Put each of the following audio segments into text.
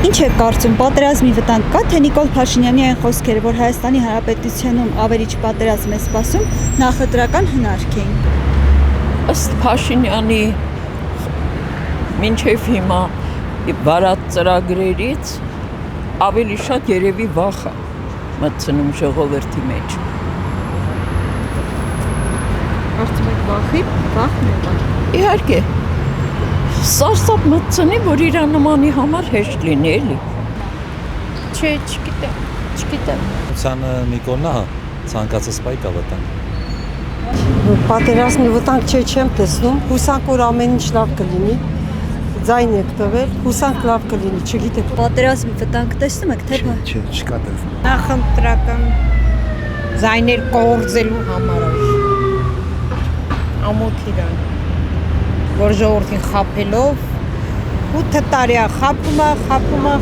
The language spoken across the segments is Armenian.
Ինչ է կարծում, պատերազմի վտանգ կա, թե Նիկոլ Փաշինյանի այն խոսքերը, որ Հայաստանի Հանրապետությունում ավերիչ պատերազմ է սպասում, նախընտրական հնարք էին։ Ըստ Փաշինյանի մինչև հիմա վարած ծրագրերից ավելի շատ երևի վախ է մտցնում ժողովրդի մեջ։ Կարծում եք վախն է։ Իհարկե, սարսափ մտցնի, որ իր նմանի համար հեշտ լինի, էլի։ Չէ, չգիտեմ։ Սանը Նիկոլնա ցանկացած պայք է վտանգ։ Պատերազմի վտանգ չեմ տեսնում, հուսանք որ ամեն ինչ լավ կլինի, ձայն եք տվել, հուսանք լավ կլինի, չգիտեմ։ Պատերազմի վտանգ տեսնում եք, թե Չէ, չկա տեսնում։ Նախընտրական ձայներ կորձելու համար ամոթ իրան, որ ժողովրդին խաբելով 8 տարի է խաբում է։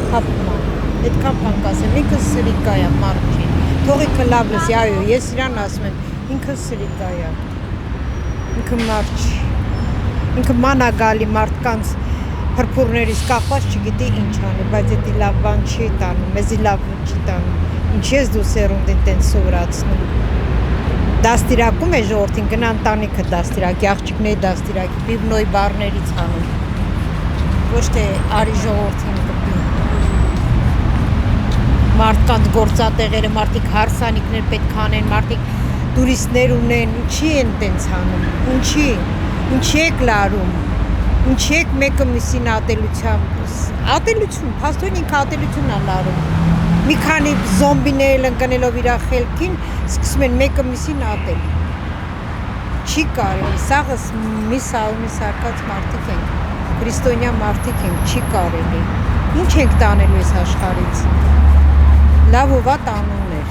Այդքան բան կասեմ, ինքը սրիկա է մարդ չի։ Թողիքը լավ լսի, այո, ես իրան ասում եմ, ինքը սրիկա է։ Ինքը մարդ չի։ Ինքը մանա գալի մարդկանց փրփուրներից կախված չգիտի ինչ անի, բայց դա լավ բան չի տանում, մեզի լավ չի տանում։ Ինչ ես դու սերունդին տենց սովորացնում։ Դաստիարակում է ժողովրդին, գնա ընտանիքը դաստիարակի, աղջիկների դաստիարակի, բիբնոյի բարներից անում։ Ոչ թե արի ժողովրդին կպի։ Մարդկանց գործատեղերը, մարդիկ հարսանիքներ պետք է անեն, մարդիկ տուրիստներ ունեն, ինչի են տենց անում, ինչի եք լարում, ինչի եք մեկը մյուսին ատելություն, փաստորեն ինքը ատելությունն է լարում։ Մի քանի զոմբիներ ընկնելով իր խելքին, սկսում են մեկը մյուսին ատել։ Չի կարելի, սաղս մի սաունի սարկած մարդիկ ենք, քրիստոնյա մարդիկ ենք, չի կարելի։ Ինչ ենք տանելու այս աշխարհից։ Լավ ու վատ անուններ։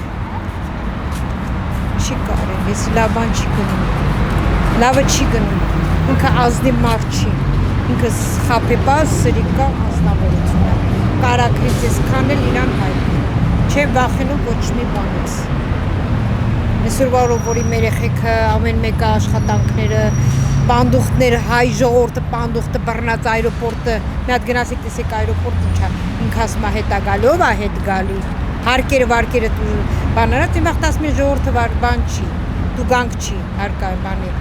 Չի կարելի, ես լավ բան չի գնում։ Լավը չի գնում։ Ինքը ազնիվ մարդ չի։ Ինքը խաբեբազ, սրիկա, ազնվորություն է։ Կարակրից ես քանել իրան հայտնի։ Չեմ վախենում ոչ մի բանից։ Այսօրվա որի մեր երեխեքը ամեն մեկը աշխատանքները, պանդուխտները, հայ ժողովուրդը պանդուխտը բռնած այրոպորտը, մի հատ գնացեք տեսեք այրոպորտը ինչա, ինքը ասում է հետ է գալի, ով է հետ գալի։ Հարկերը վարկերը բանարած իմ վաղտ ասում են ժողովուրդը բան չի, դուգանք չի, հարկա բանի։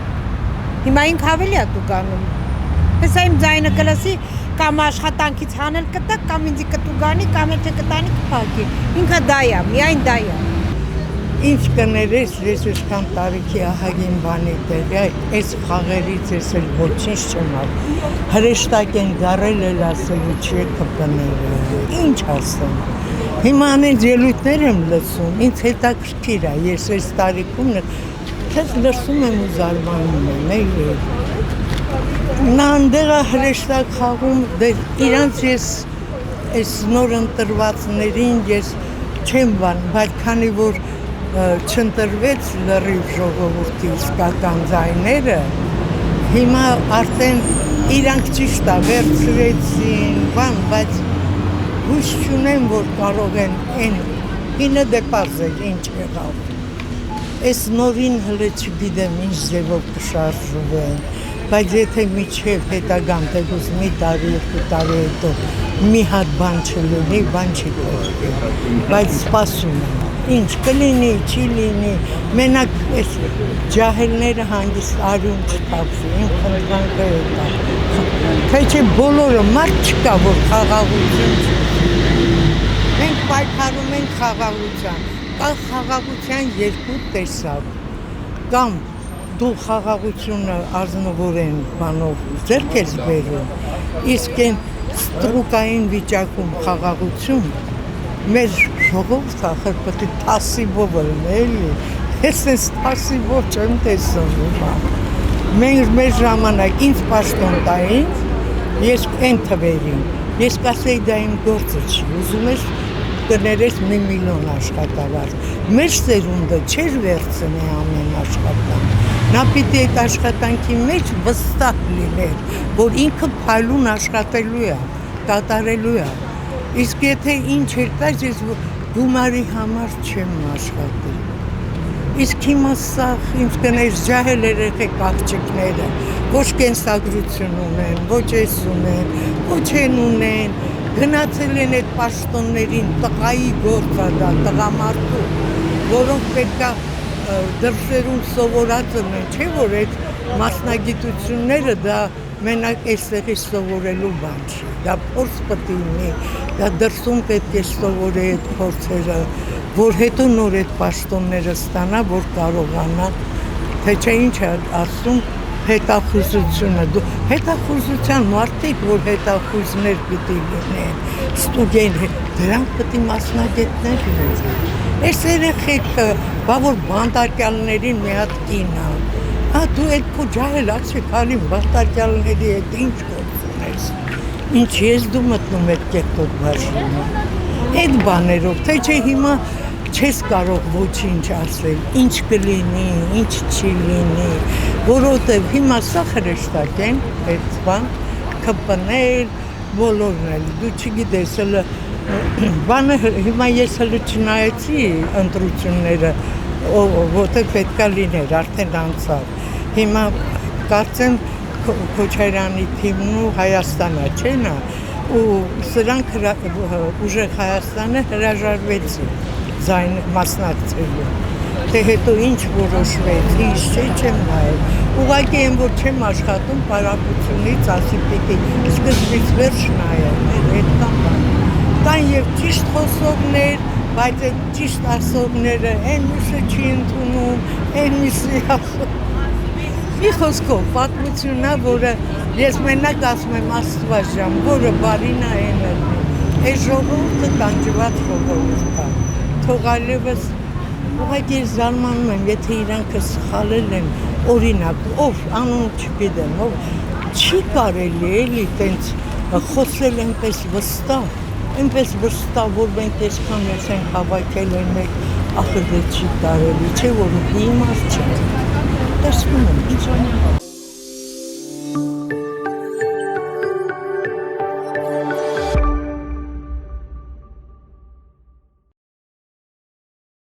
Հիմա ինքը ավելի է դուգանում։ Հեսա իմ ձայնը կլսի կամ աշխատանքից հանել կտա, կամ ինձ կտուգանի, կամ էլ թե կտանի կփակի։ Ինքը դա է, միայն դա է։ Ինչ կներես, ես այսքան տարիքի ահագին բանի տեղի, այս խաղերից ես էլ ոչինչ չեմ ասում։ Հրեշտակ են գարել էլ ասելու չի կպնել։ Ինչ ասեմ։ Հիմա անենց ելույթներ եմ լսում, ինձ հետաքրքիր է, ես այս տարիքում քեզ լսում եմ ու զարմանում եմ, Նա ընդեղը հրեշտակ խաղում, իրանց ես այս նոր ընտրվածներին ես չեմ բան, բայց քանի որ չընտրվեց լրիվ ժողովրդի իսկական ձայները, հիմա արդեն իրանք ճիշտ է, վերցրեցին, բան, բայց հույս չունեմ, որ կարող են այն ինը դեպարզ է, ինչ եղավ։ Այս նորին հլը չգիտեմ ինչ ձևով կշարժվեն, բայց եթե միջև հետագան թեկուզ մի տարի, երկու տարի հետո մի հատ բան չլինի, բան չի կողքի, բայց սպասում եմ, ինչ կլինի, չի լինի, մենակ այս ջահելները հանգիստ արյուն չտապվի, իմ խնդրանքը հետա, թե չէ բոլորը մարդ չկա, որ խաղաղություն չի, մենք պայքարում ենք խաղաղության, կա խաղաղության երկու տեսակ, կամ դու խաղաղությունը ազնվորեն բանով ձեռք ես բերում, իսկ այն ստրուկային վիճակում խաղաղություն, մեր ժողովուրդը ախր պետք է թասիվով էլի, ես այս թասիվով չեմ տեսնում, մեր ժամանակ ինձ պաշտոն տային, ես այն թվերին, ես կասեի դա իմ գործը չի, ուզում ես կներես 1 միլիոն աշխատավարձ, մեր սերունդը չէր վերցնի ամեն աշխատանք, նա պիտի այդ աշխատանքի մեջ վստահ լիներ, որ ինքը փայլուն աշխատելու է, կատարելու է, իսկ եթե ինչ էլ տա, ես գումարի համար չեմ աշխատել, իսկ հիմա սաղ ինձ կներես ջահել երեխեք աղջիկները, ոչ կենսագրություն ունեն, ոչ ես ունեն, ոչ են ունեն, գնացել են այդ պաշտոններին, տղայի գործա դա, տղամարդու, որոնք պետք է դրսերում սովորած են, չէ՞ որ այդ մասնագիտությունները դա մենակ այստեղի սովորելու բան չի, դա փորձ պետք է ունի, դա դրսում պետք է սովորի այդ փորձերը, որ հետո նոր այդ պաշտոնները ստանա, որ կարողանա, թե չէ ինչ է ասում, հետախուզությունը, հետախուզության մարդիկ, որ հետախուզներ պիտի լինեն, ստուգեն, դրանք պետք է մասնագետներ լինեն։ Այս երեխեքը, բա որ բանդակյալներին մի հատ կին է, դու այդ քո ջահելացի քանի բանդակյալների հետ ինչ գործ ունես, ինչ ես դու մտնում այդ կետոտ բաժնում, այդ բաներով, թե չէ հիմա չես կարող ոչինչ ասել, ինչ կլինի, ինչ չի լինի, որովհետև հիմա սա հրեշտակ են, այդ բան, կպնել, բոլորն էլ, դու չգիտես, բանը հիմա ես հլը չնայեցի ընտրությունները, որտեղ պետք է լիներ, արդեն անցավ, հիմա կարծեմ Քոչարյանի թիմն ու Հայաստանը չէ նա, ու սրանք ուժեղ Հայաստանը հրաժարվեցին ձայն մասնակցելու, թե հետո ինչ որոշվեց, ինչ չեմ նայել, ուղղակի եմ, որ չեմ աշխատում պարապությունից, ասի պիտի սկզբից վերջ նայել, այդքան բան, կան և ճիշտ խոսողներ, բայց այդ ճիշտ ասողները են մյուսը չի ընդունում, են մյուսը ասում, մի խոսքով պատմությունն է, որը ես մենակ ասում եմ Աստված ջան, որը բարին է են այդ ժողովուրդը տանջված ժողովուրդ է, թող այլևս ուղղակի զարմանում եմ, եթե իրանքը սխալել են, օրինակ, ով անուն չգիտեմ, ով չի կարելի էլի տենց խոսել այնպես վստահ, որ մենք այսքան ես ենք հավաքել են մեկ, ախր դե չի կարելի, չէ՞ որ իմաստ չէ, տեսնում եմ, ինչ անեմ։